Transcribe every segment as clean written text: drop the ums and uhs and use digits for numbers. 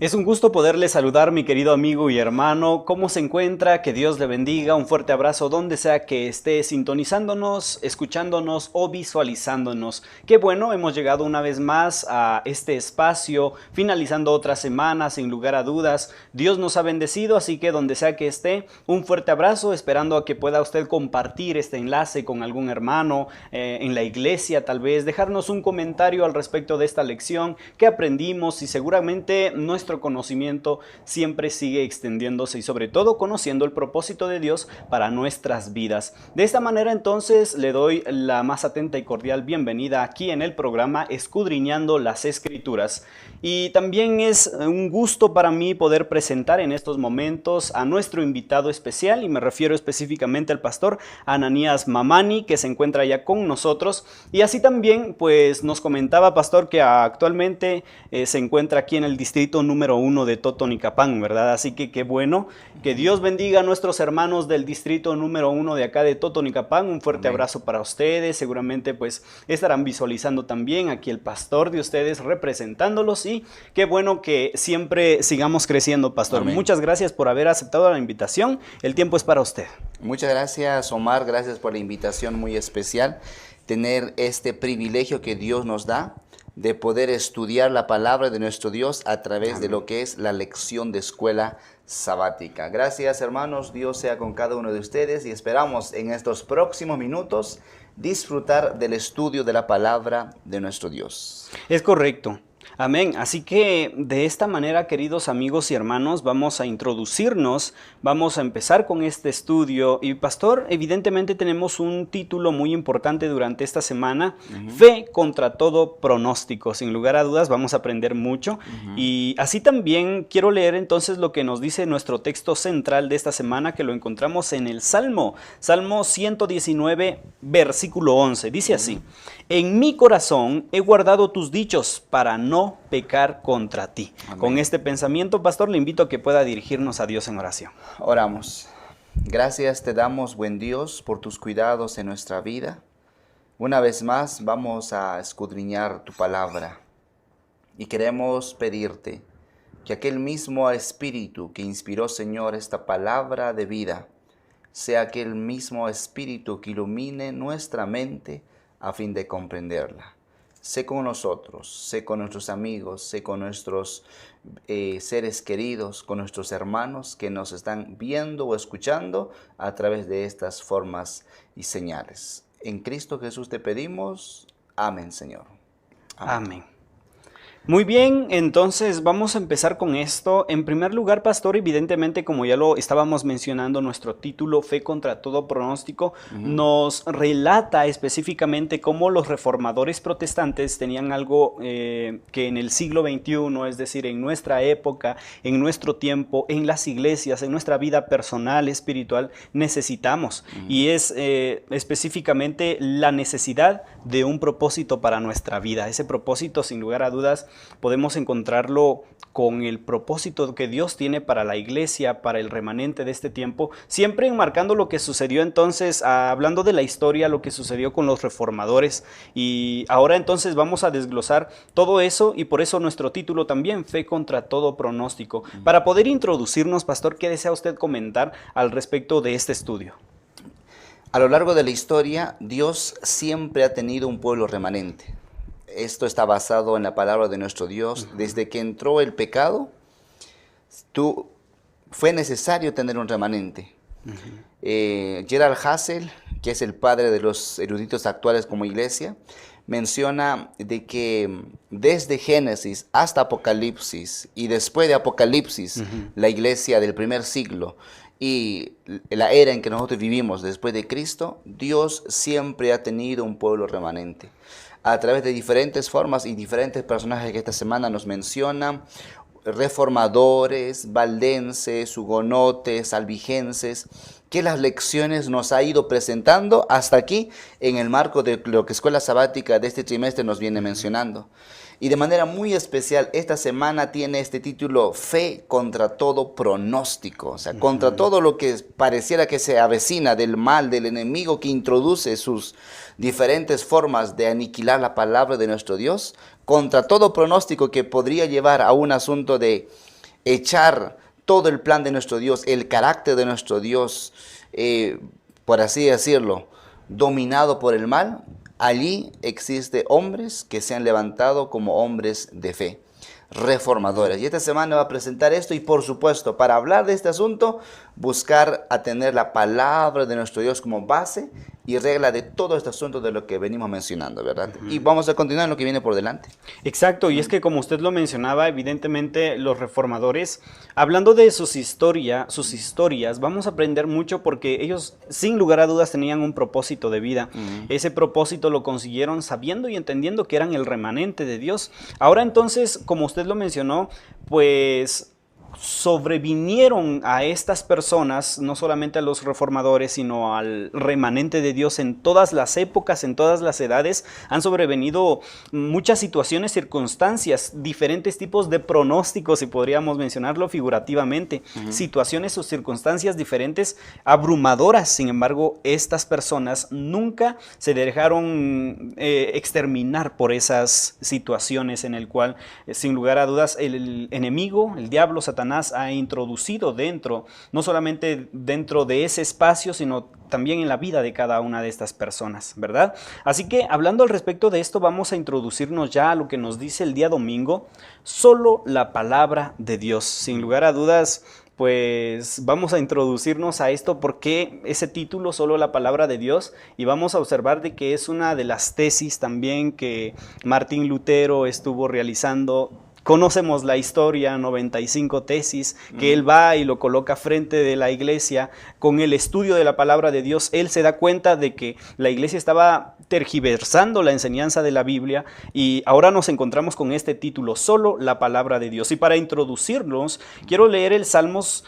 Es un gusto poderle saludar, mi querido amigo y hermano. ¿Cómo se encuentra? Que Dios le bendiga. Un fuerte abrazo donde sea que esté sintonizándonos, escuchándonos o visualizándonos. Qué bueno, hemos llegado una vez más a este espacio, finalizando otra semana, sin lugar a dudas. Dios nos ha bendecido, así que donde sea que esté, un fuerte abrazo, esperando a que pueda usted compartir este enlace con algún hermano en la iglesia, tal vez dejarnos un comentario al respecto de esta lección que aprendimos y seguramente nuestro conocimiento siempre sigue extendiéndose y sobre todo conociendo el propósito de Dios para nuestras vidas. De esta manera entonces le doy la más atenta y cordial bienvenida aquí en el programa Escudriñando las Escrituras. Y también es un gusto para mí poder presentar en estos momentos a nuestro invitado especial, y me refiero específicamente al pastor Ananías Mamani, que se encuentra ya con nosotros. Y así también pues nos comentaba, pastor, que actualmente se encuentra aquí en el distrito número 1 de Totonicapán, ¿verdad? Así que qué bueno, que Dios bendiga a nuestros hermanos del distrito número 1 de acá de Totonicapán. Un fuerte Amén. abrazo para ustedes. Seguramente pues estarán visualizando también aquí el pastor de ustedes representándolos, y qué bueno que siempre sigamos creciendo, pastor. Amén. Muchas gracias por haber aceptado la invitación. El tiempo es para usted. Muchas gracias, Omar. Gracias por la invitación muy especial. Tener este privilegio que Dios nos da de poder estudiar la palabra de nuestro Dios a través de lo que es la lección de escuela sabática. Gracias, hermanos. Dios sea con cada uno de ustedes y esperamos en estos próximos minutos disfrutar del estudio de la palabra de nuestro Dios. Es correcto. Amén. Así que de esta manera, queridos amigos y hermanos, vamos a introducirnos, vamos a empezar con este estudio. Y pastor, evidentemente tenemos un título muy importante durante esta semana, Fe contra todo pronóstico. Sin lugar a dudas vamos a aprender mucho. Y así también quiero leer entonces lo que nos dice nuestro texto central de esta semana, que lo encontramos en el Salmo 119, versículo 11. Dice así: En mi corazón he guardado tus dichos para no pecar contra ti. Amén. Con este pensamiento, pastor, le invito a que pueda dirigirnos a Dios en oración. Oramos. Gracias te damos, buen Dios, por tus cuidados en nuestra vida. Una vez más vamos a escudriñar tu palabra y queremos pedirte que aquel mismo espíritu que inspiró, Señor, esta palabra de vida, sea aquel mismo espíritu que ilumine nuestra mente a fin de comprenderla. Sé con nosotros, sé con nuestros amigos, sé con nuestros seres queridos, con nuestros hermanos que nos están viendo o escuchando a través de estas formas y señales. En Cristo Jesús te pedimos. Amén, Señor. Amén. Muy bien, entonces vamos a empezar con esto. En primer lugar, pastor, evidentemente, como ya lo estábamos mencionando, nuestro título, Fe contra todo pronóstico, nos relata específicamente cómo los reformadores protestantes tenían algo que en el siglo XXI, es decir, en nuestra época, en nuestro tiempo, en las iglesias, en nuestra vida personal, espiritual, necesitamos. Y es específicamente la necesidad de un propósito para nuestra vida. Ese propósito, sin lugar a dudas, podemos encontrarlo con el propósito que Dios tiene para la iglesia, para el remanente de este tiempo, siempre enmarcando lo que sucedió entonces, hablando de la historia, lo que sucedió con los reformadores. Y ahora entonces vamos a desglosar todo eso, y por eso nuestro título también, Fe contra todo pronóstico. Para poder introducirnos, pastor, ¿qué desea usted comentar al respecto de este estudio? A lo largo de la historia, Dios siempre ha tenido un pueblo remanente. Esto está basado en la palabra de nuestro Dios. Desde que entró el pecado, fue necesario tener un remanente. Gerald Hassel, que es el padre de los eruditos actuales como iglesia, menciona de que desde Génesis hasta Apocalipsis y después de Apocalipsis, la iglesia del primer siglo y la era en que nosotros vivimos después de Cristo, Dios siempre ha tenido un pueblo remanente. A través de diferentes formas y diferentes personajes que esta semana nos mencionan, reformadores, valdenses, hugonotes, albigenses, que las lecciones nos ha ido presentando hasta aquí en el marco de lo que Escuela Sabática de este trimestre nos viene mencionando. Y de manera muy especial, esta semana tiene este título, Fe contra todo pronóstico. O sea, contra todo lo que pareciera que se avecina del mal, del enemigo que introduce sus diferentes formas de aniquilar la palabra de nuestro Dios, contra todo pronóstico que podría llevar a un asunto de echar todo el plan de nuestro Dios, el carácter de nuestro Dios, por así decirlo, dominado por el mal, allí existen hombres que se han levantado como hombres de fe, reformadores. Y esta semana va a presentar esto y, por supuesto, para hablar de este asunto, buscar a tener la palabra de nuestro Dios como base y regla de todo este asunto de lo que venimos mencionando, ¿verdad? Y vamos a continuar en lo que viene por delante. Exacto, y es que como usted lo mencionaba, evidentemente los reformadores, hablando de sus historias, vamos a aprender mucho porque ellos, sin lugar a dudas, tenían un propósito de vida. Ese propósito lo consiguieron sabiendo y entendiendo que eran el remanente de Dios. Ahora entonces, como usted lo mencionó, pues sobrevinieron a estas personas, no solamente a los reformadores, sino al remanente de Dios en todas las épocas, en todas las edades. Han sobrevenido muchas situaciones, circunstancias, diferentes tipos de pronósticos, si podríamos mencionarlo figurativamente, situaciones o circunstancias diferentes, abrumadoras. Sin embargo, estas personas nunca se dejaron exterminar por esas situaciones en el cual, sin lugar a dudas, el enemigo, el diablo, Satanás, ha introducido dentro, no solamente dentro de ese espacio, sino también en la vida de cada una de estas personas, ¿verdad? Así que, hablando al respecto de esto, vamos a introducirnos ya a lo que nos dice el día domingo, solo la palabra de Dios. Sin lugar a dudas, pues vamos a introducirnos a esto porque ese título, solo la palabra de Dios, y vamos a observar de que es una de las tesis también que Martín Lutero estuvo realizando. Conocemos la historia, 95 tesis, que él va y lo coloca frente de la iglesia. Con el estudio de la palabra de Dios, él se da cuenta de que la iglesia estaba tergiversando la enseñanza de la Biblia y ahora nos encontramos con este título, solo la palabra de Dios. Y para introducirnos, quiero leer el Salmo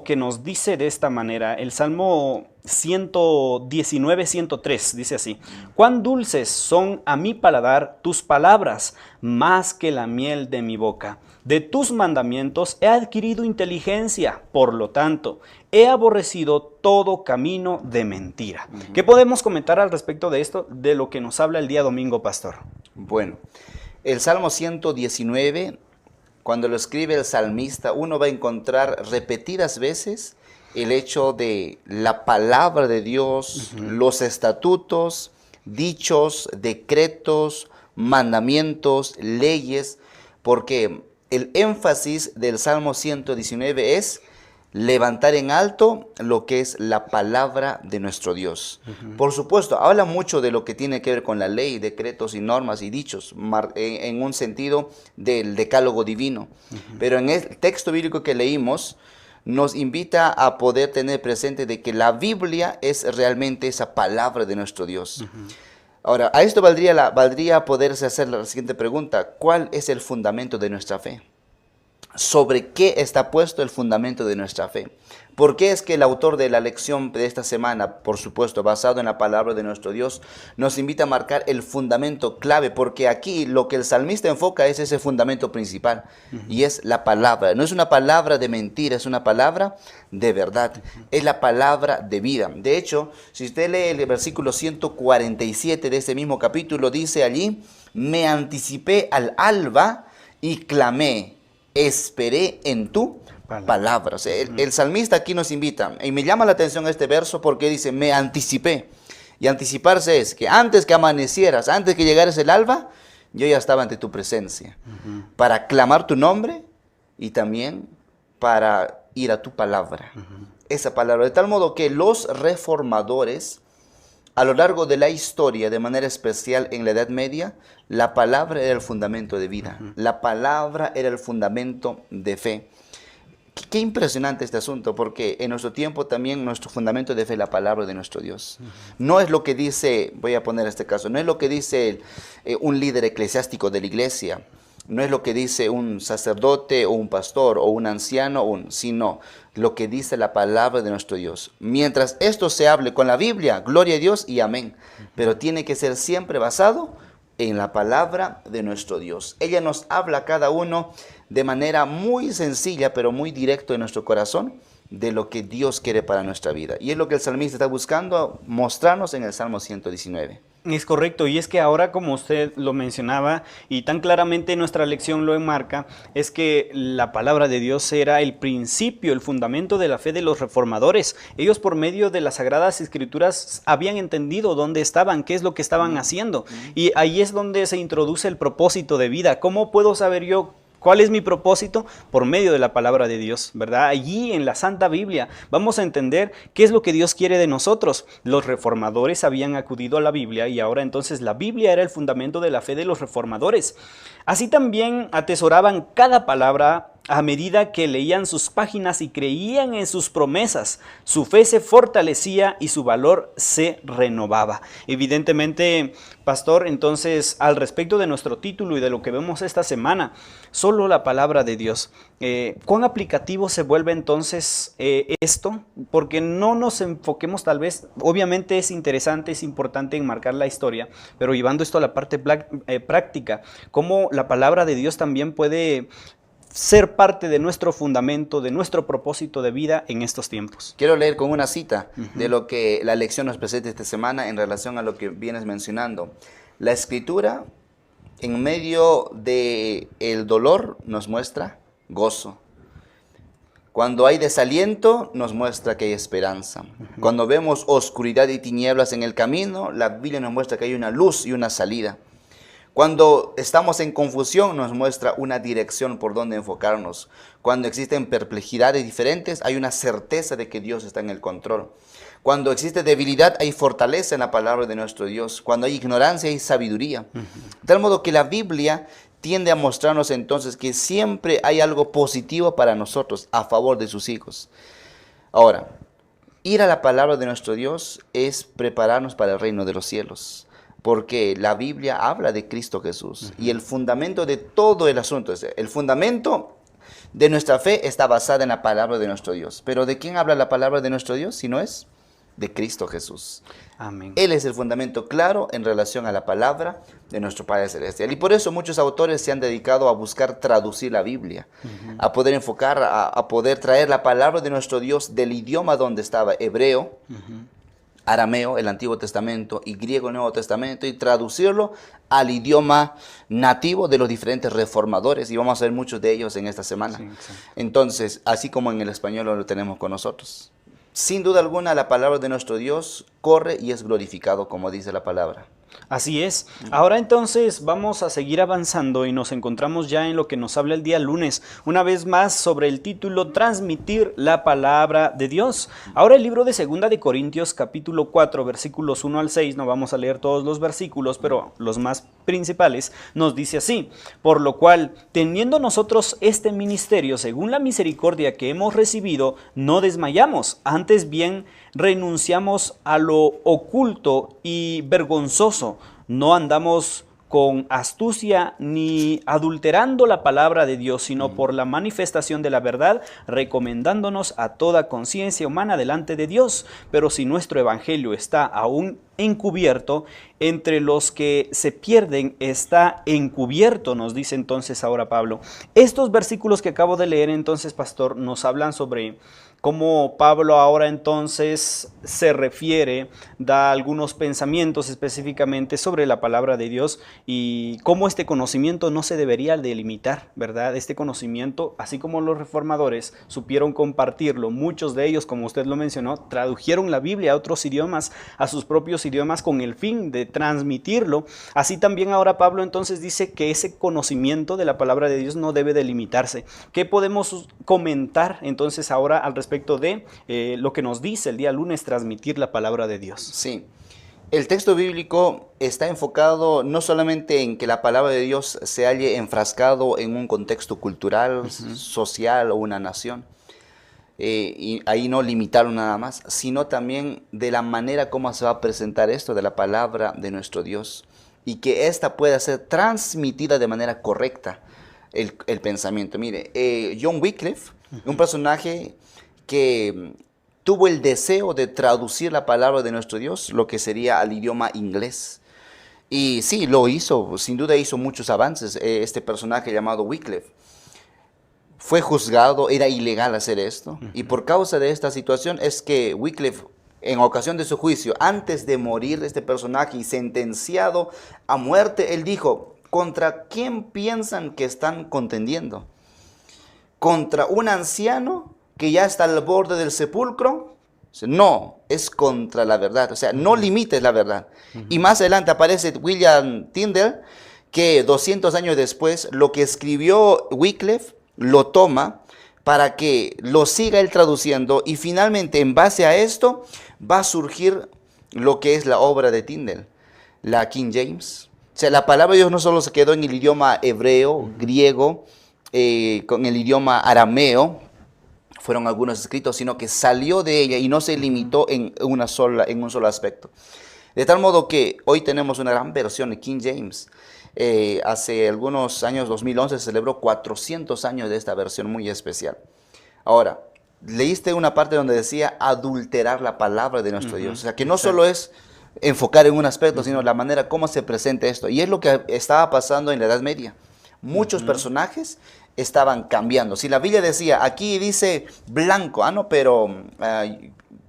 que nos dice de esta manera, el Salmo 119, 103, dice así: cuán dulces son a mi paladar tus palabras, más que la miel de mi boca. De tus mandamientos he adquirido inteligencia, por lo tanto, he aborrecido todo camino de mentira. ¿Qué podemos comentar al respecto de esto, de lo que nos habla el día domingo, pastor? Bueno, el Salmo 119, cuando lo escribe el salmista, uno va a encontrar repetidas veces el hecho de la palabra de Dios, los estatutos, dichos, decretos, mandamientos, leyes, porque el énfasis del Salmo 119 es levantar en alto lo que es la palabra de nuestro Dios. Por supuesto, habla mucho de lo que tiene que ver con la ley, decretos y normas y dichos, en un sentido del decálogo divino. Pero en el texto bíblico que leímos, nos invita a poder tener presente de que la Biblia es realmente esa palabra de nuestro Dios. Ahora, a esto valdría poderse hacer la siguiente pregunta: ¿cuál es el fundamento de nuestra fe? ¿Sobre qué está puesto el fundamento de nuestra fe? ¿Por qué es que el autor de la lección de esta semana, por supuesto, basado en la palabra de nuestro Dios, nos invita a marcar el fundamento clave? Porque aquí lo que el salmista enfoca es ese fundamento principal, y es la palabra. No es una palabra de mentira, es una palabra de verdad. Es la palabra de vida. De hecho, si usted lee el versículo 147 de este mismo capítulo, dice allí: me anticipé al alba y clamé, esperé en tu palabra. O sea, el salmista aquí nos invita, y me llama la atención este verso porque dice: me anticipé. Y anticiparse es que antes que amanecieras, antes que llegaras el alba, yo ya estaba ante tu presencia, para clamar tu nombre y también para ir a tu palabra. Esa palabra, de tal modo que los reformadores, a lo largo de la historia, de manera especial en la Edad Media, la palabra era el fundamento de vida. La palabra era el fundamento de fe. Qué impresionante este asunto, porque en nuestro tiempo también nuestro fundamento de fe es la palabra de nuestro Dios. No es lo que dice, voy a poner este caso, no es lo que dice un líder eclesiástico de la iglesia, no es lo que dice un sacerdote o un pastor o un anciano, sino lo que dice la palabra de nuestro Dios. Mientras esto se hable con la Biblia, gloria a Dios y amén. Pero tiene que ser siempre basado en la palabra de nuestro Dios. Ella nos habla a cada uno de manera muy sencilla, pero muy directo en nuestro corazón, de lo que Dios quiere para nuestra vida. Y es lo que el salmista está buscando mostrarnos en el Salmo 119. Es correcto, y es que ahora, como usted lo mencionaba y tan claramente nuestra lección lo enmarca, es que la palabra de Dios era el principio, el fundamento de la fe de los reformadores. Ellos, por medio de las Sagradas Escrituras, habían entendido dónde estaban, qué es lo que estaban haciendo, y ahí es donde se introduce el propósito de vida. ¿Cómo puedo saber yo cuál es mi propósito? Por medio de la palabra de Dios, ¿verdad? Allí en la Santa Biblia vamos a entender qué es lo que Dios quiere de nosotros. Los reformadores habían acudido a la Biblia y ahora entonces la Biblia era el fundamento de la fe de los reformadores. Así también atesoraban cada palabra a medida que leían sus páginas y creían en sus promesas. Su fe se fortalecía y su valor se renovaba. Evidentemente, pastor, entonces al respecto de nuestro título y de lo que vemos esta semana, solo la palabra de Dios. ¿Cuán aplicativo se vuelve entonces esto? Porque no nos enfoquemos tal vez, obviamente es interesante, es importante enmarcar la historia, pero llevando esto a la parte práctica, cómo la palabra de Dios también puede ser parte de nuestro fundamento, de nuestro propósito de vida en estos tiempos. Quiero leer con una cita de lo que la lección nos presenta esta semana en relación a lo que vienes mencionando. La Escritura, en medio del dolor, nos muestra gozo. Cuando hay desaliento, nos muestra que hay esperanza. Cuando vemos oscuridad y tinieblas en el camino, la Biblia nos muestra que hay una luz y una salida. Cuando estamos en confusión, nos muestra una dirección por donde enfocarnos. Cuando existen perplejidades diferentes, hay una certeza de que Dios está en el control. Cuando existe debilidad, hay fortaleza en la palabra de nuestro Dios. Cuando hay ignorancia, hay sabiduría. De tal modo que la Biblia tiende a mostrarnos entonces que siempre hay algo positivo para nosotros, a favor de sus hijos. Ahora, ir a la palabra de nuestro Dios es prepararnos para el reino de los cielos. Porque la Biblia habla de Cristo Jesús. Y el fundamento de todo el asunto, el fundamento de nuestra fe está basada en la palabra de nuestro Dios. Pero ¿de quién habla la palabra de nuestro Dios? Si no es de Cristo Jesús. Amén. Él es el fundamento claro en relación a la palabra de nuestro Padre Celestial. Y por eso muchos autores se han dedicado a buscar traducir la Biblia, a poder enfocar, a poder traer la palabra de nuestro Dios del idioma donde estaba, hebreo, arameo, el Antiguo Testamento, y griego, el Nuevo Testamento, y traducirlo al idioma nativo de los diferentes reformadores, y vamos a ver muchos de ellos en esta semana. Sí. Entonces, así como en el español lo tenemos con nosotros. Sin duda alguna, la palabra de nuestro Dios corre y es glorificado, como dice la palabra. Así es. Ahora entonces vamos a seguir avanzando y nos encontramos ya en lo que nos habla el día lunes, una vez más sobre el título Transmitir la palabra de Dios. Ahora el libro de 2 de Corintios capítulo 4 versículos 1 al 6, no vamos a leer todos los versículos, pero los más principales, nos dice así: por lo cual, teniendo nosotros este ministerio según la misericordia que hemos recibido, no desmayamos, antes bien renunciamos a lo oculto y vergonzoso. No andamos con astucia ni adulterando la palabra de Dios, sino por la manifestación de la verdad, recomendándonos a toda conciencia humana delante de Dios. Pero si nuestro evangelio está aún encubierto, entre los que se pierden está encubierto, nos dice entonces ahora Pablo. Estos versículos que acabo de leer entonces, pastor, nos hablan sobre cómo Pablo ahora entonces se refiere, da algunos pensamientos específicamente sobre la palabra de Dios y cómo este conocimiento no se debería delimitar, ¿verdad? Este conocimiento, así como los reformadores supieron compartirlo, muchos de ellos, como usted lo mencionó, tradujeron la Biblia a otros idiomas, a sus propios idiomas con el fin de transmitirlo. Así también ahora Pablo entonces dice que ese conocimiento de la palabra de Dios no debe delimitarse. ¿Qué podemos comentar entonces ahora al respecto de lo que nos dice el día lunes, transmitir la palabra de Dios? Sí, el texto bíblico está enfocado no solamente en que la palabra de Dios se halle enfrascado en un contexto cultural, social o una nación, y ahí no limitarlo nada más, sino también de la manera como se va a presentar esto de la palabra de nuestro Dios, y que ésta pueda ser transmitida de manera correcta, el pensamiento. Mire, John Wycliffe, un personaje que tuvo el deseo de traducir la palabra de nuestro Dios, lo que sería al idioma inglés. Y sí, lo hizo, sin duda hizo muchos avances, este personaje llamado Wycliffe. Fue juzgado, era ilegal hacer esto, y por causa de esta situación es que Wycliffe en ocasión de su juicio, antes de morir este personaje y sentenciado a muerte, él dijo, ¿contra quién piensan que están contendiendo? ¿Contra un anciano que ya está al borde del sepulcro? No, es contra la verdad, o sea, no limites la verdad. Y más adelante aparece William Tyndale, que 200 años después, lo que escribió Wycliffe, lo toma para que lo siga él traduciendo, y finalmente en base a esto va a surgir lo que es la obra de Tyndale, la King James. O sea, la palabra de Dios no solo se quedó en el idioma hebreo, griego, con el idioma arameo, fueron algunos escritos, sino que salió de ella y no se limitó en un solo aspecto. De tal modo que hoy tenemos una gran versión de King James. Hace algunos años, 2011, se celebró 400 años de esta versión muy especial. Ahora, leíste una parte donde decía adulterar la palabra de nuestro Dios. O sea, que no solo es enfocar en un aspecto, sino la manera como se presenta esto. Y es lo que estaba pasando en la Edad Media. Muchos personajes estaban cambiando. Si la Biblia decía, aquí dice blanco, no, pero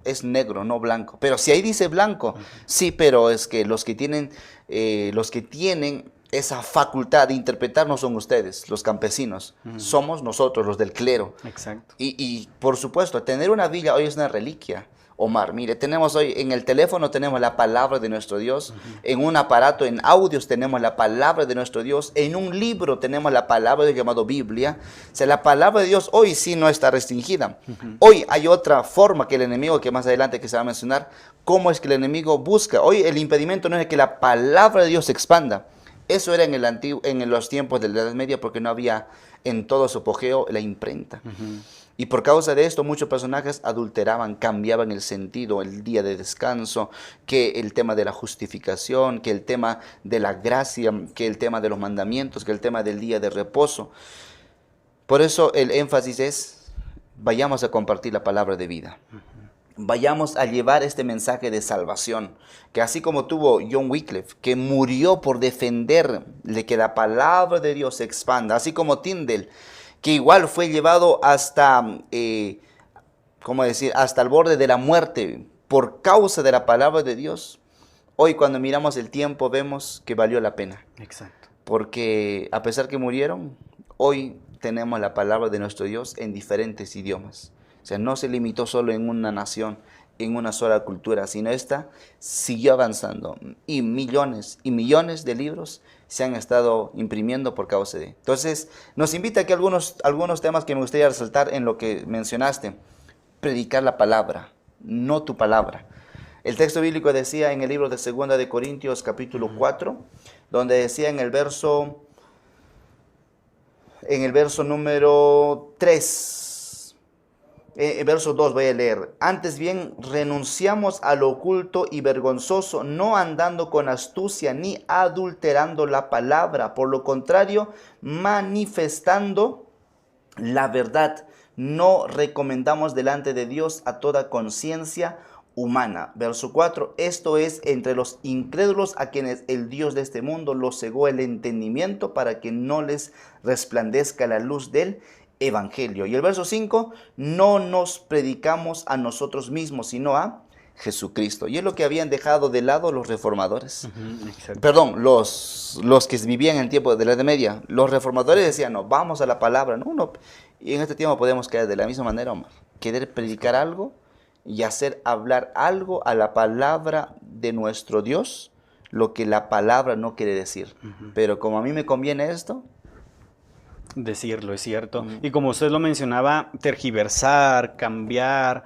es negro, no blanco. Pero si ahí dice blanco, sí, pero es que los que tienen esa facultad de interpretar no son ustedes, los campesinos, somos nosotros, los del clero. Exacto. Y por supuesto, tener una Biblia hoy es una reliquia. Omar, mire, tenemos hoy en el teléfono tenemos la palabra de nuestro Dios, en un aparato, en audios tenemos la palabra de nuestro Dios, en un libro tenemos la palabra de llamado Biblia. O sea, la palabra de Dios hoy sí no está restringida. Hoy hay otra forma que el enemigo, que más adelante que se va a mencionar, cómo es que el enemigo busca. Hoy el impedimento no es que la palabra de Dios se expanda. Eso era en los tiempos de la Edad Media, porque no había en todo su apogeo la imprenta. Y por causa de esto muchos personajes adulteraban, cambiaban el sentido, el día de descanso, que el tema de la justificación, que el tema de la gracia, que el tema de los mandamientos, que el tema del día de reposo. Por eso el énfasis es, vayamos a compartir la palabra de vida. Vayamos a llevar este mensaje de salvación, que así como tuvo John Wycliffe, que murió por defender de que la palabra de Dios se expanda, así como Tyndale, que igual fue llevado hasta, hasta el borde de la muerte por causa de la palabra de Dios. Hoy cuando miramos el tiempo vemos que valió la pena. Exacto. Porque a pesar que murieron, hoy tenemos la palabra de nuestro Dios en diferentes idiomas. O sea, no se limitó solo en una nación, en una sola cultura, sino esta siguió avanzando. Y millones de libros se han estado imprimiendo por causa de. Entonces, nos invita aquí algunos temas que me gustaría resaltar en lo que mencionaste. Predicar la palabra, no tu palabra. El texto bíblico decía en el libro de 2 de Corintios, capítulo 4, donde decía en el verso número 3, verso 2 voy a leer. Antes bien, renunciamos a lo oculto y vergonzoso, no andando con astucia ni adulterando la palabra. Por lo contrario, manifestando la verdad, no recomendamos delante de Dios a toda conciencia humana. Verso 4, esto es entre los incrédulos a quienes el Dios de este mundo los cegó el entendimiento para que no les resplandezca la luz del Evangelio. Y el verso 5, no nos predicamos a nosotros mismos, sino a Jesucristo. Y es lo que habían dejado de lado los reformadores. Perdón, los que vivían en el tiempo de la Edad Media. Los reformadores decían, no, vamos a la palabra. No. Y en este tiempo podemos caer de la misma manera, Omar. Querer predicar algo y hacer hablar algo a la palabra de nuestro Dios, lo que la palabra no quiere decir. Pero como a mí me conviene esto, decirlo, es cierto. Y como usted lo mencionaba, tergiversar, cambiar.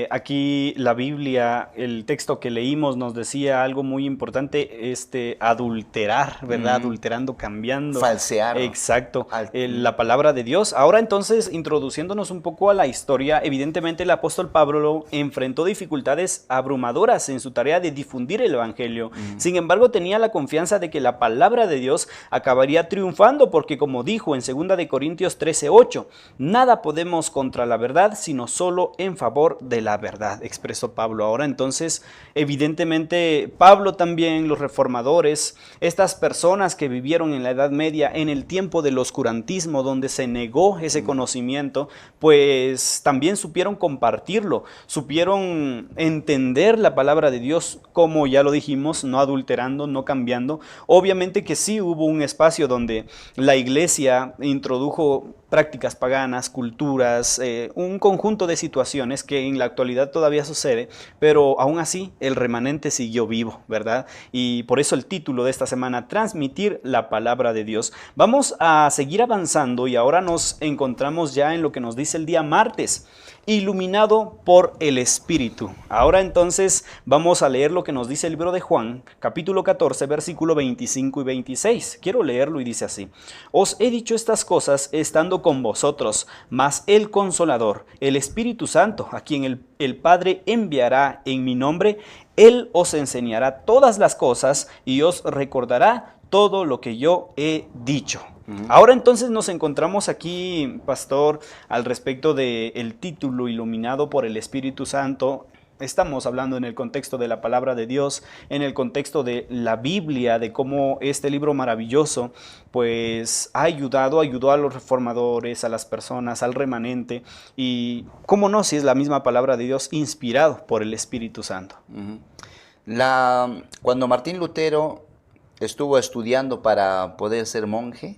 Aquí la Biblia, el texto que leímos nos decía algo muy importante, adulterar, ¿verdad? Adulterando, cambiando. Falsear. Exacto. La palabra de Dios. Ahora entonces, introduciéndonos un poco a la historia, evidentemente el apóstol Pablo enfrentó dificultades abrumadoras en su tarea de difundir el evangelio. Sin embargo, tenía la confianza de que la palabra de Dios acabaría triunfando, porque como dijo en 2 de Corintios 13:8. Nada podemos contra la verdad, sino solo en favor de la verdad, expresó Pablo. Ahora entonces, evidentemente, Pablo también, los reformadores, estas personas que vivieron en la Edad Media, en el tiempo del oscurantismo, donde se negó ese conocimiento, pues también supieron compartirlo, supieron entender la palabra de Dios, como ya lo dijimos, no adulterando, no cambiando. Obviamente que sí hubo un espacio donde la iglesia introdujo prácticas paganas, culturas, un conjunto de situaciones que en la actualidad todavía sucede, pero aún así el remanente siguió vivo, ¿verdad? Y por eso el título de esta semana, transmitir la palabra de Dios. Vamos a seguir avanzando y ahora nos encontramos ya en lo que nos dice el día martes, iluminado por el Espíritu. Ahora entonces vamos a leer lo que nos dice el libro de Juan, capítulo 14, versículo 25 y 26. Quiero leerlo y dice así: Os he dicho estas cosas estando con vosotros, mas el Consolador, el Espíritu Santo, a quien el Padre enviará en mi nombre, Él os enseñará todas las cosas y os recordará todo lo que yo he dicho. Ahora entonces nos encontramos aquí, pastor, al respecto del título iluminado por el Espíritu Santo. Estamos hablando en el contexto de la palabra de Dios, en el contexto de la Biblia, de cómo este libro maravilloso pues ayudó a los reformadores, a las personas, al remanente, y cómo no, si es la misma palabra de Dios inspirado por el Espíritu Santo. Cuando Martín Lutero estuvo estudiando para poder ser monje,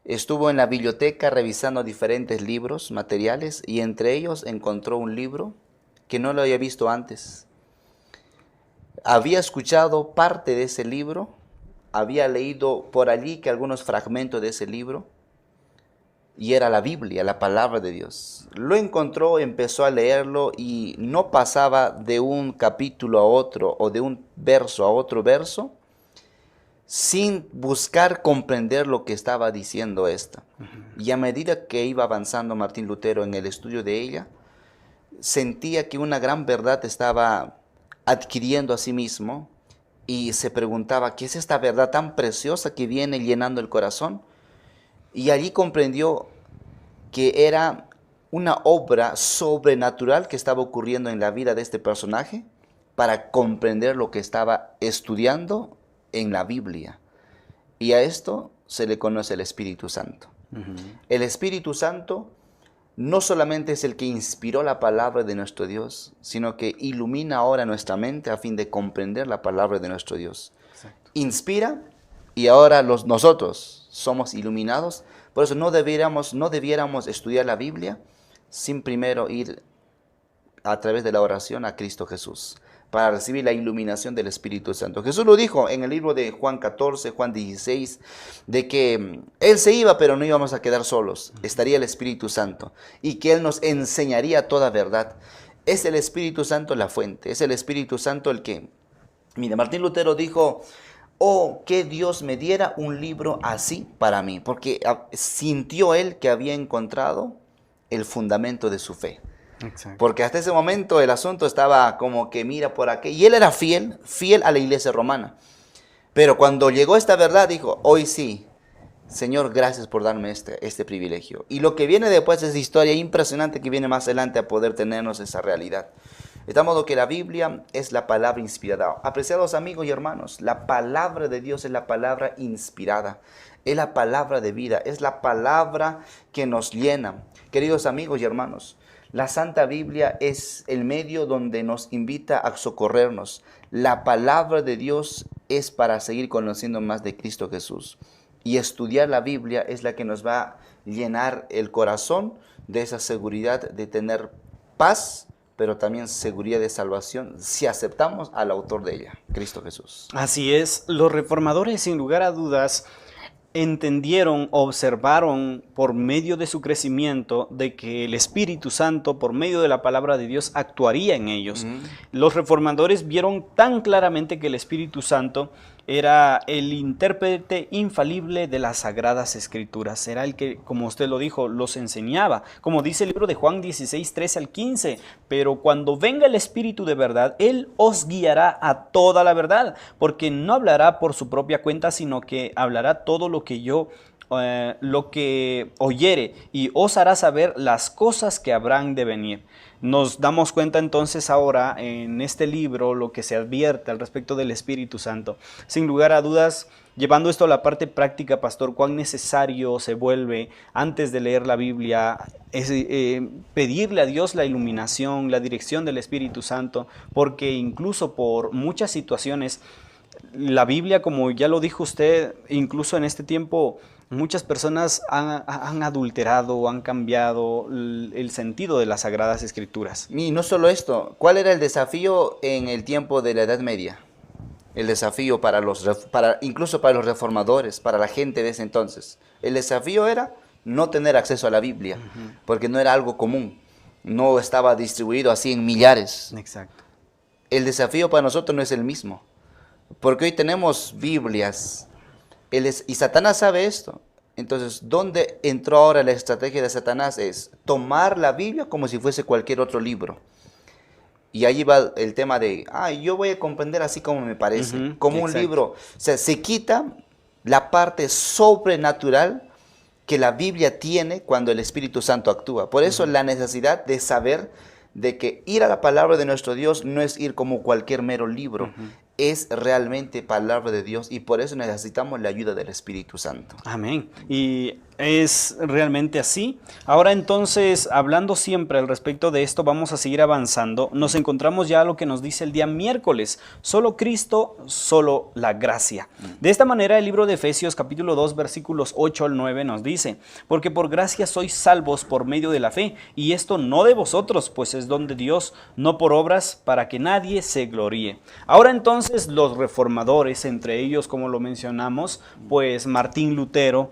estuvo en la biblioteca revisando diferentes libros, materiales, y entre ellos encontró un libro que no lo había visto antes. Había escuchado parte de ese libro, había leído por allí que algunos fragmentos de ese libro, y era la Biblia, la palabra de Dios. Lo encontró, empezó a leerlo y no pasaba de un capítulo a otro o de un verso a otro verso sin buscar comprender lo que estaba diciendo esta. Y a medida que iba avanzando Martín Lutero en el estudio de ella, sentía que una gran verdad estaba adquiriendo a sí mismo y se preguntaba, ¿qué es esta verdad tan preciosa que viene llenando el corazón? Y allí comprendió que era una obra sobrenatural que estaba ocurriendo en la vida de este personaje para comprender lo que estaba estudiando en la Biblia. Y a esto se le conoce el Espíritu Santo. El Espíritu Santo no solamente es el que inspiró la palabra de nuestro Dios, sino que ilumina ahora nuestra mente a fin de comprender la palabra de nuestro Dios. Exacto. Inspira y ahora nosotros somos iluminados. Por eso no debiéramos estudiar la Biblia sin primero ir a través de la oración a Cristo Jesús, para recibir la iluminación del Espíritu Santo. Jesús lo dijo en el libro de Juan 14, Juan 16, de que Él se iba, pero no íbamos a quedar solos. Estaría el Espíritu Santo y que Él nos enseñaría toda verdad. Es el Espíritu Santo la fuente, es el Espíritu Santo el que... Mira, Martín Lutero dijo, oh, que Dios me diera un libro así para mí, porque sintió él que había encontrado el fundamento de su fe. Exacto. Porque hasta ese momento el asunto estaba como que mira por aquí. Y él era fiel a la iglesia romana. Pero cuando llegó esta verdad dijo, hoy sí, Señor, gracias por darme este privilegio. Y lo que viene después es historia impresionante que viene más adelante a poder tenernos esa realidad. De tal modo que la Biblia es la palabra inspirada. Apreciados amigos y hermanos, la palabra de Dios es la palabra inspirada. Es la palabra de vida, es la palabra que nos llena. Queridos amigos y hermanos, la Santa Biblia es el medio donde nos invita a socorrernos. La palabra de Dios es para seguir conociendo más de Cristo Jesús. Y estudiar la Biblia es la que nos va a llenar el corazón de esa seguridad de tener paz, pero también seguridad de salvación si aceptamos al autor de ella, Cristo Jesús. Así es, los reformadores sin lugar a dudas entendieron, observaron por medio de su crecimiento de que el Espíritu Santo, por medio de la palabra de Dios, actuaría en ellos. Los reformadores vieron tan claramente que el Espíritu Santo era el intérprete infalible de las Sagradas Escrituras. Era el que, como usted lo dijo, los enseñaba. Como dice el libro de Juan 16, 13 al 15. Pero cuando venga el Espíritu de verdad, Él os guiará a toda la verdad. Porque no hablará por su propia cuenta, sino que hablará todo lo que yo lo que oyere y os hará saber las cosas que habrán de venir. Nos damos cuenta entonces ahora en este libro lo que se advierte al respecto del Espíritu Santo. Sin lugar a dudas, llevando esto a la parte práctica, pastor, cuán necesario se vuelve antes de leer la Biblia es, pedirle a Dios la iluminación, la dirección del Espíritu Santo, porque incluso por muchas situaciones, la Biblia, como ya lo dijo usted, incluso en este tiempo, muchas personas han adulterado, han cambiado el sentido de las Sagradas Escrituras. Y no solo esto, ¿cuál era el desafío en el tiempo de la Edad Media? El desafío incluso para los reformadores, para la gente de ese entonces. El desafío era no tener acceso a la Biblia, porque no era algo común, no estaba distribuido así en millares. Exacto. El desafío para nosotros no es el mismo, porque hoy tenemos Biblias, y Satanás sabe esto. Entonces, ¿dónde entró ahora la estrategia de Satanás? Es tomar la Biblia como si fuese cualquier otro libro. Y allí va el tema de, yo voy a comprender así como me parece, como un libro. O sea, se quita la parte sobrenatural que la Biblia tiene cuando el Espíritu Santo actúa. Por eso la necesidad de saber de que ir a la palabra de nuestro Dios no es ir como cualquier mero libro, es realmente palabra de Dios, y por eso necesitamos la ayuda del Espíritu Santo. Amén. Y es realmente así. Ahora entonces, hablando siempre al respecto de esto, vamos a seguir avanzando. Nos encontramos ya a lo que nos dice el día miércoles. Solo Cristo, solo la gracia. De esta manera el libro de Efesios capítulo 2 versículos 8 al 9 nos dice: porque por gracia sois salvos por medio de la fe, y esto no de vosotros, pues es don de Dios, no por obras, para que nadie se gloríe. Ahora entonces los reformadores, entre ellos, como lo mencionamos, pues Martín Lutero,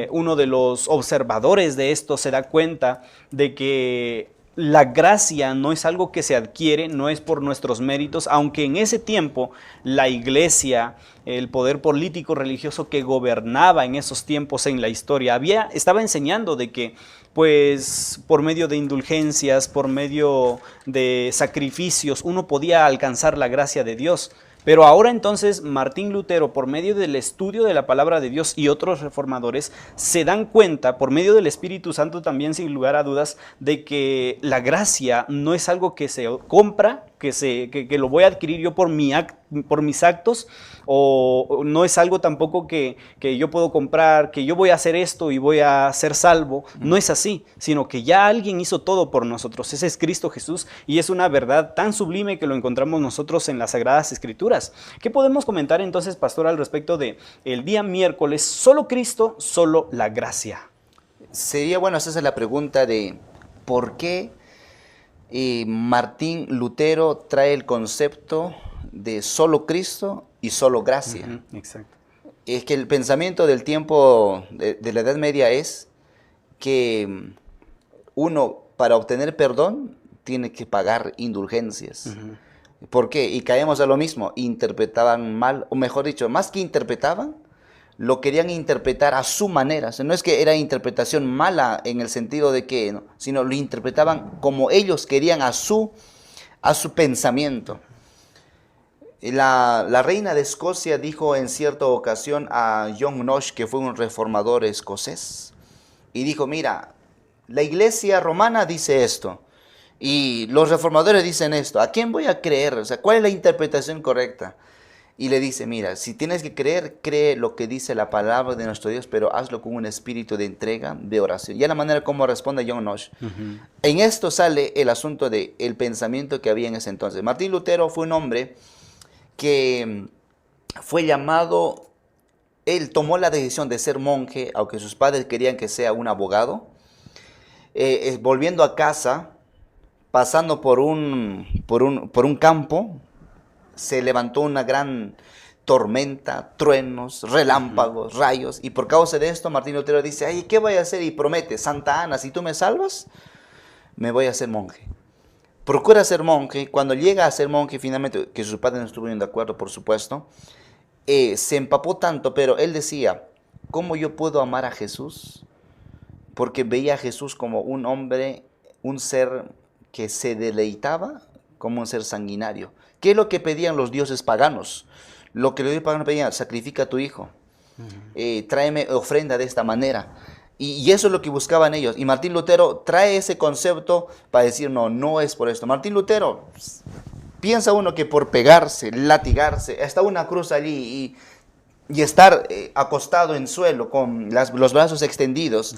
uno de los observadores de esto, se da cuenta de que la gracia no es algo que se adquiere, no es por nuestros méritos, aunque en ese tiempo la iglesia, el poder político religioso que gobernaba en esos tiempos en la historia, estaba enseñando de que pues por medio de indulgencias, por medio de sacrificios, uno podía alcanzar la gracia de Dios. Pero ahora entonces Martín Lutero, por medio del estudio de la palabra de Dios, y otros reformadores se dan cuenta, por medio del Espíritu Santo también, sin lugar a dudas, de que la gracia no es algo que se compra, que lo voy a adquirir yo por mis actos, o no es algo tampoco que yo puedo comprar, que yo voy a hacer esto y voy a ser salvo. No es así, sino que ya alguien hizo todo por nosotros. Ese es Cristo Jesús, y es una verdad tan sublime que lo encontramos nosotros en las Sagradas Escrituras. ¿Qué podemos comentar entonces, pastor, al respecto de el día miércoles? Solo Cristo, solo la gracia. Sería bueno hacerse la pregunta de ¿por qué Martín Lutero trae el concepto de solo Cristo y solo gracia? Exacto. Es que el pensamiento del tiempo de la Edad Media es que uno, para obtener perdón, tiene que pagar indulgencias. ¿Por qué? Y caemos a lo mismo, interpretaban mal, o mejor dicho, más que interpretaban, lo querían interpretar a su manera. O sea, no es que era interpretación mala en el sentido de que, ¿no?, sino lo interpretaban como ellos querían a su pensamiento. La reina de Escocia dijo en cierta ocasión a John Knox, que fue un reformador escocés, y dijo: mira, la iglesia romana dice esto, y los reformadores dicen esto, ¿a quién voy a creer? O sea, ¿cuál es la interpretación correcta? Y le dice: mira, si tienes que creer, cree lo que dice la palabra de nuestro Dios, pero hazlo con un espíritu de entrega, de oración. Y es la manera como responde John Knox. En esto sale el asunto del pensamiento que había en ese entonces. Martín Lutero fue un hombre que fue llamado, él tomó la decisión de ser monje, aunque sus padres querían que sea un abogado. Volviendo a casa, pasando por un campo, se levantó una gran tormenta, truenos, relámpagos, rayos, y por causa de esto Martín Lutero dice: ay, ¿qué voy a hacer? Y promete: Santa Ana, si tú me salvas, me voy a hacer monje. Procura ser monje. Cuando llega a ser monje, finalmente, que sus padres no estuvieron de acuerdo, por supuesto, se empapó tanto, pero él decía: ¿cómo yo puedo amar a Jesús? Porque veía a Jesús como un hombre, un ser que se deleitaba, como un ser sanguinario. ¿Qué es lo que pedían los dioses paganos? Lo que los dioses paganos pedían: sacrifica a tu hijo. tráeme ofrenda de esta manera. Y eso es lo que buscaban ellos. Y Martín Lutero trae ese concepto para decir, no, no es por esto. Martín Lutero, piensa uno que por pegarse, latigarse, hasta una cruz allí y estar acostado en suelo con los brazos extendidos,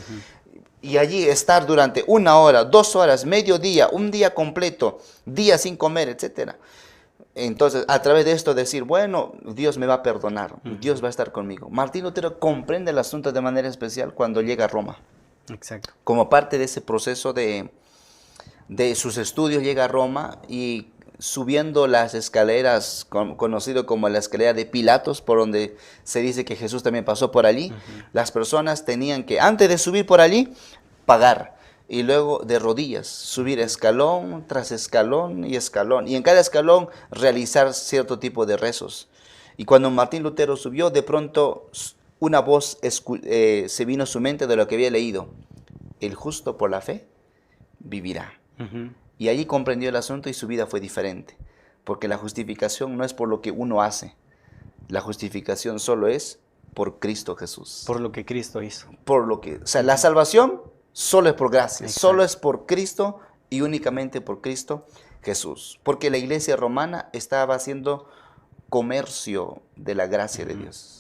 y allí estar durante 1 hora, 2 horas, mediodía, un día completo, día sin comer, etcétera. Entonces, a través de esto decir, bueno, Dios me va a perdonar, Dios va a estar conmigo. Martín Lutero comprende el asunto de manera especial cuando llega a Roma. Exacto. Como parte de ese proceso de sus estudios, llega a Roma y subiendo las escaleras, conocido como la escalera de Pilatos, por donde se dice que Jesús también pasó por allí, las personas tenían que, antes de subir por allí, pagar. Y luego de rodillas, subir escalón tras escalón, y en cada escalón realizar cierto tipo de rezos. Y cuando Martín Lutero subió, de pronto una voz se vino a su mente de lo que había leído: el justo por la fe vivirá. Y allí comprendió el asunto y su vida fue diferente, porque la justificación no es por lo que uno hace, la justificación solo es por Cristo Jesús. Por lo que Cristo hizo. O sea, la salvación solo es por gracia, Exacto. solo es por Cristo y únicamente por Cristo Jesús. Porque la iglesia romana estaba haciendo comercio de la gracia de Dios.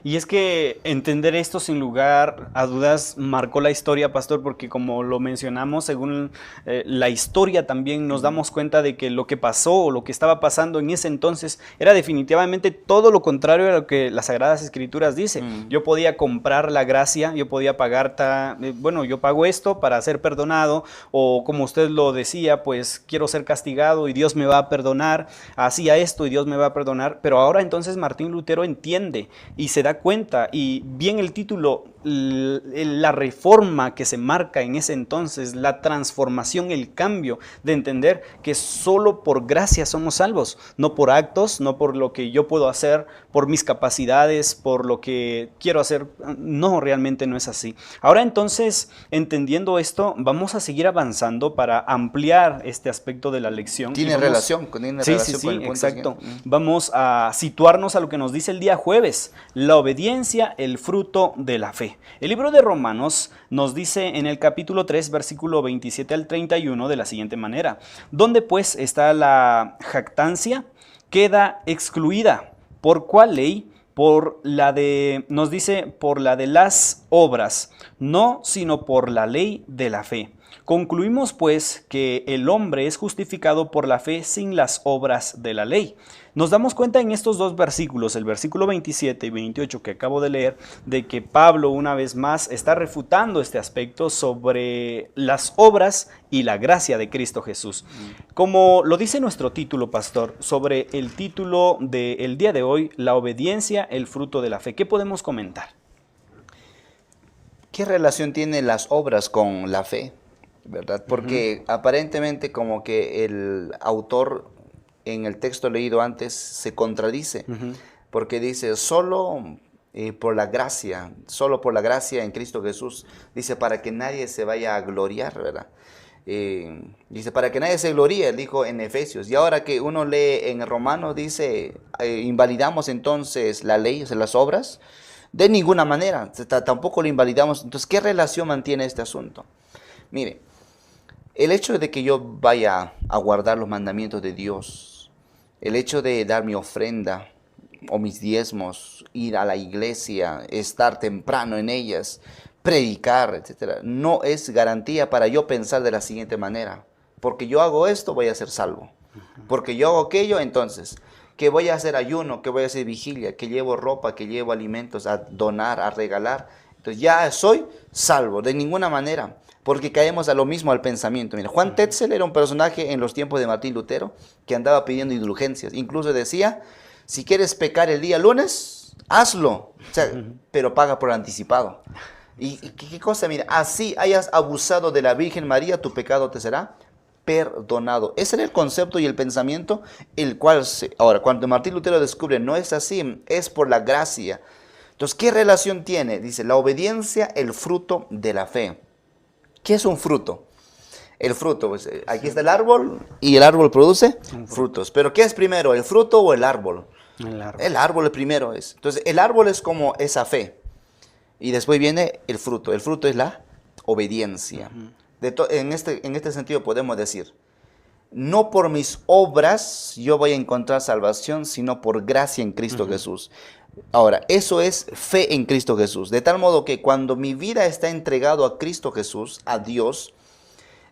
Y es que entender esto sin lugar a dudas marcó la historia, pastor, porque como lo mencionamos, según la historia también nos damos cuenta de que lo que pasó o lo que estaba pasando en ese entonces era definitivamente todo lo contrario a lo que las Sagradas Escrituras dicen. Yo podía comprar la gracia, yo podía pagar, bueno, yo pago esto para ser perdonado, o como usted lo decía, pues quiero ser castigado y Dios me va a perdonar, hacía esto y Dios me va a perdonar, pero ahora entonces Martín Lutero entiende y se da cuenta, y bien el título, la reforma que se marca en ese entonces, la transformación, el cambio de entender que solo por gracia somos salvos, no por actos, no por lo que yo puedo hacer, por mis capacidades, por lo que quiero hacer. No, realmente no es así. Ahora entonces, entendiendo esto, vamos a seguir avanzando para ampliar este aspecto de la lección. Tiene relación con el punto exacto. siguiente. Vamos a situarnos a lo que nos dice el día jueves: la obediencia, el fruto de la fe. El libro de Romanos nos dice en el capítulo 3, versículo 27 al 31 de la siguiente manera: ¿dónde pues está la jactancia? Queda excluida. ¿Por cuál ley? Nos dice, por la de las obras, no, sino por la ley de la fe. Concluimos pues que el hombre es justificado por la fe sin las obras de la ley. Nos damos cuenta en estos dos versículos, el versículo 27 y 28 que acabo de leer, de que Pablo una vez más está refutando este aspecto sobre las obras y la gracia de Cristo Jesús. Como lo dice nuestro título, pastor, sobre el título del día de hoy, la obediencia, el fruto de la fe, ¿qué podemos comentar? ¿Qué relación tienen las obras con la fe? ¿Verdad? Porque aparentemente como que el autor en el texto leído antes se contradice, porque dice solo por la gracia en Cristo Jesús, dice para que nadie se vaya a gloriar, ¿verdad? Dice para que nadie se gloríe, dijo en Efesios, y ahora que uno lee en Romanos dice invalidamos entonces la ley, o sea, las obras, de ninguna manera, tampoco lo invalidamos. Entonces, ¿qué relación mantiene este asunto? Mire, el hecho de que yo vaya a guardar los mandamientos de Dios, el hecho de dar mi ofrenda o mis diezmos, ir a la iglesia, estar temprano en ellas, predicar, etcétera, no es garantía para yo pensar de la siguiente manera: porque yo hago esto, voy a ser salvo. Porque yo hago aquello, entonces, que voy a hacer ayuno, que voy a hacer vigilia, que llevo ropa, que llevo alimentos a donar, a regalar, entonces ya soy salvo. De ninguna manera. Porque caemos a lo mismo, al pensamiento. Mira, Juan Tetzel era un personaje en los tiempos de Martín Lutero que andaba pidiendo indulgencias. Incluso decía, si quieres pecar el día lunes, hazlo, o sea, pero paga por anticipado. ¿Y qué cosa? Mira, así hayas abusado de la Virgen María, tu pecado te será perdonado. Ese era el concepto y el pensamiento, el cual, ahora, cuando Martín Lutero descubre, no es así, es por la gracia. Entonces, ¿qué relación tiene? Dice, la obediencia, el fruto de la fe. ¿Qué es un fruto? El fruto, pues aquí está el árbol y el árbol produce frutos. Pero ¿qué es primero, el fruto o el árbol? El árbol. El árbol primero es. Entonces, el árbol es como esa fe. Y después viene el fruto. El fruto es la obediencia. En este sentido podemos decir, no por mis obras yo voy a encontrar salvación, sino por gracia en Cristo Jesús. Ahora, eso es fe en Cristo Jesús. De tal modo que cuando mi vida está entregado a Cristo Jesús, a Dios,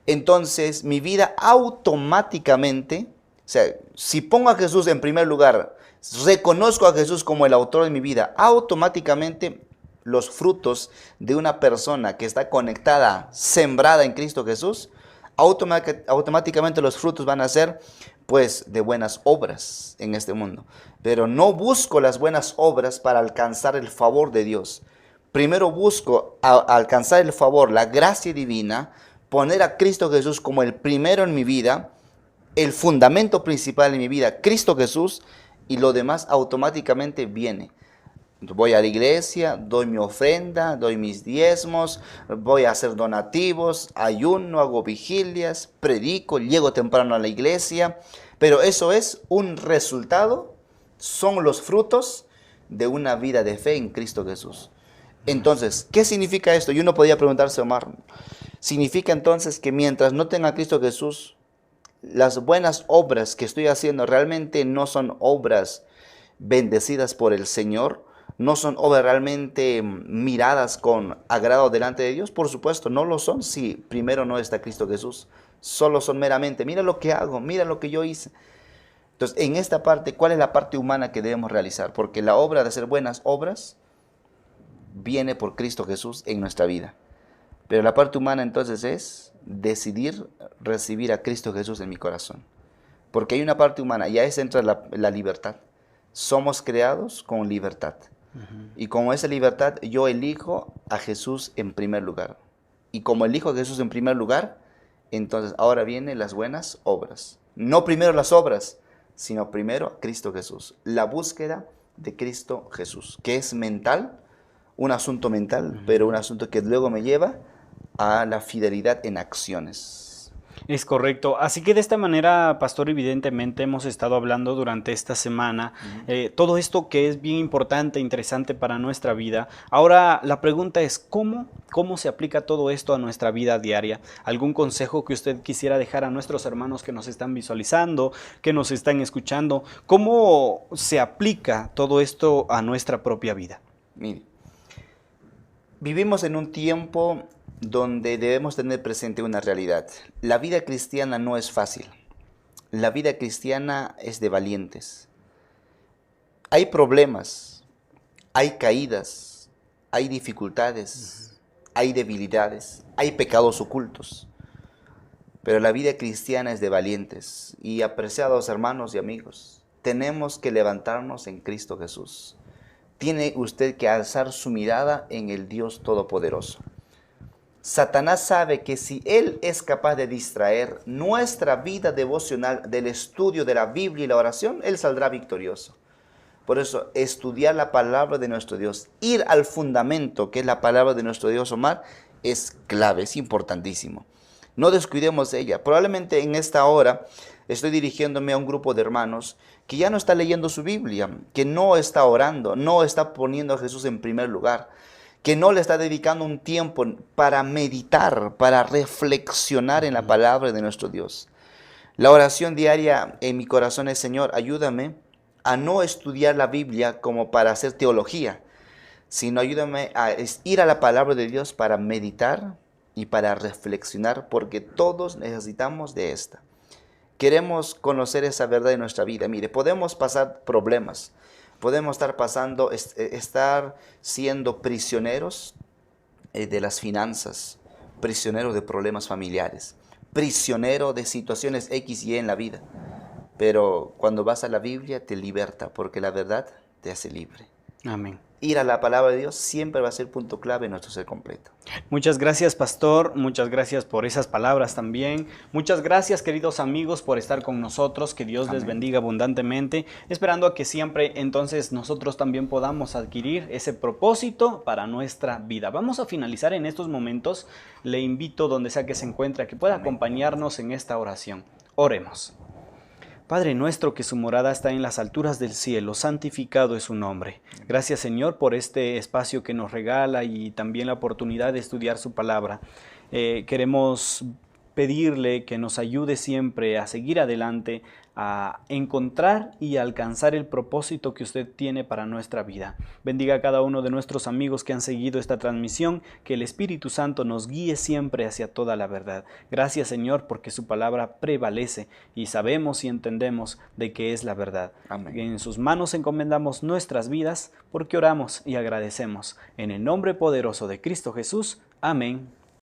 entonces mi vida automáticamente, o sea, si pongo a Jesús en primer lugar, reconozco a Jesús como el autor de mi vida, automáticamente los frutos de una persona que está conectada, sembrada en Cristo Jesús, automáticamente los frutos van a ser pues de buenas obras en este mundo. Pero no busco las buenas obras para alcanzar el favor de Dios. Primero busco alcanzar el favor, la gracia divina, poner a Cristo Jesús como el primero en mi vida, el fundamento principal en mi vida, Cristo Jesús, y lo demás automáticamente viene. Voy a la iglesia, doy mi ofrenda, doy mis diezmos, voy a hacer donativos, ayuno, hago vigilias, predico, llego temprano a la iglesia, pero eso es un resultado, son los frutos de una vida de fe en Cristo Jesús. Entonces, ¿qué significa esto? Y uno podría preguntarse, Omar, significa entonces que mientras no tenga a Cristo Jesús, las buenas obras que estoy haciendo realmente no son obras bendecidas por el Señor, no son obras realmente miradas con agrado delante de Dios. Por supuesto, no lo son si primero no está Cristo Jesús. Solo son meramente, mira lo que hago, mira lo que yo hice. Entonces, en esta parte, ¿cuál es la parte humana que debemos realizar? Porque la obra de hacer buenas obras viene por Cristo Jesús en nuestra vida. Pero la parte humana entonces es decidir recibir a Cristo Jesús en mi corazón. Porque hay una parte humana, y ahí entra la libertad. Somos creados con libertad. Y con esa libertad yo elijo a Jesús en primer lugar. Y como elijo a Jesús en primer lugar, entonces ahora vienen las buenas obras. No primero las obras, sino primero a Cristo Jesús. La búsqueda de Cristo Jesús, que es mental, un asunto mental, pero un asunto que luego me lleva a la fidelidad en acciones. Es correcto. Así que de esta manera, pastor, evidentemente hemos estado hablando durante esta semana todo esto que es bien importante, interesante para nuestra vida. Ahora la pregunta es, ¿cómo se aplica todo esto a nuestra vida diaria? ¿Algún consejo que usted quisiera dejar a nuestros hermanos que nos están visualizando, que nos están escuchando? ¿Cómo se aplica todo esto a nuestra propia vida? Mire, vivimos en un tiempo donde debemos tener presente una realidad. La vida cristiana no es fácil. La vida cristiana es de valientes. Hay problemas, hay caídas, hay dificultades, hay debilidades, hay pecados ocultos. Pero la vida cristiana es de valientes. Y apreciados hermanos y amigos, tenemos que levantarnos en Cristo Jesús. Tiene usted que alzar su mirada en el Dios Todopoderoso. Satanás sabe que si él es capaz de distraer nuestra vida devocional del estudio de la Biblia y la oración, él saldrá victorioso. Por eso, estudiar la palabra de nuestro Dios, ir al fundamento que es la palabra de nuestro Dios, Omar, es clave, es importantísimo. No descuidemos ella. Probablemente en esta hora estoy dirigiéndome a un grupo de hermanos que ya no está leyendo su Biblia, que no está orando, no está poniendo a Jesús en primer lugar, que no le está dedicando un tiempo para meditar, para reflexionar en la palabra de nuestro Dios. La oración diaria en mi corazón es, Señor, ayúdame a no estudiar la Biblia como para hacer teología, sino ayúdame a ir a la palabra de Dios para meditar y para reflexionar, porque todos necesitamos de esta. Queremos conocer esa verdad en nuestra vida. Mire, podemos pasar problemas. Podemos estar siendo prisioneros de las finanzas, prisioneros de problemas familiares, prisioneros de situaciones X y en la vida. Pero cuando vas a la Biblia te liberta, porque la verdad te hace libre. Amén. Ir a la palabra de Dios siempre va a ser punto clave en nuestro ser completo. Muchas gracias, pastor. Muchas gracias por esas palabras también. Muchas gracias, queridos amigos, por estar con nosotros. Que Dios les bendiga abundantemente. Esperando a que siempre entonces nosotros también podamos adquirir ese propósito para nuestra vida. Vamos a finalizar en estos momentos. Le invito, donde sea que se encuentre, a que pueda acompañarnos en esta oración. Oremos. Padre nuestro que su morada está en las alturas del cielo, santificado es su nombre. Gracias Señor por este espacio que nos regala y también la oportunidad de estudiar su palabra. Queremos pedirle que nos ayude siempre a seguir adelante, a encontrar y alcanzar el propósito que usted tiene para nuestra vida. Bendiga a cada uno de nuestros amigos que han seguido esta transmisión, que el Espíritu Santo nos guíe siempre hacia toda la verdad. Gracias Señor porque su palabra prevalece y sabemos y entendemos de que es la verdad. Amén. En sus manos encomendamos nuestras vidas porque oramos y agradecemos. En el nombre poderoso de Cristo Jesús. Amén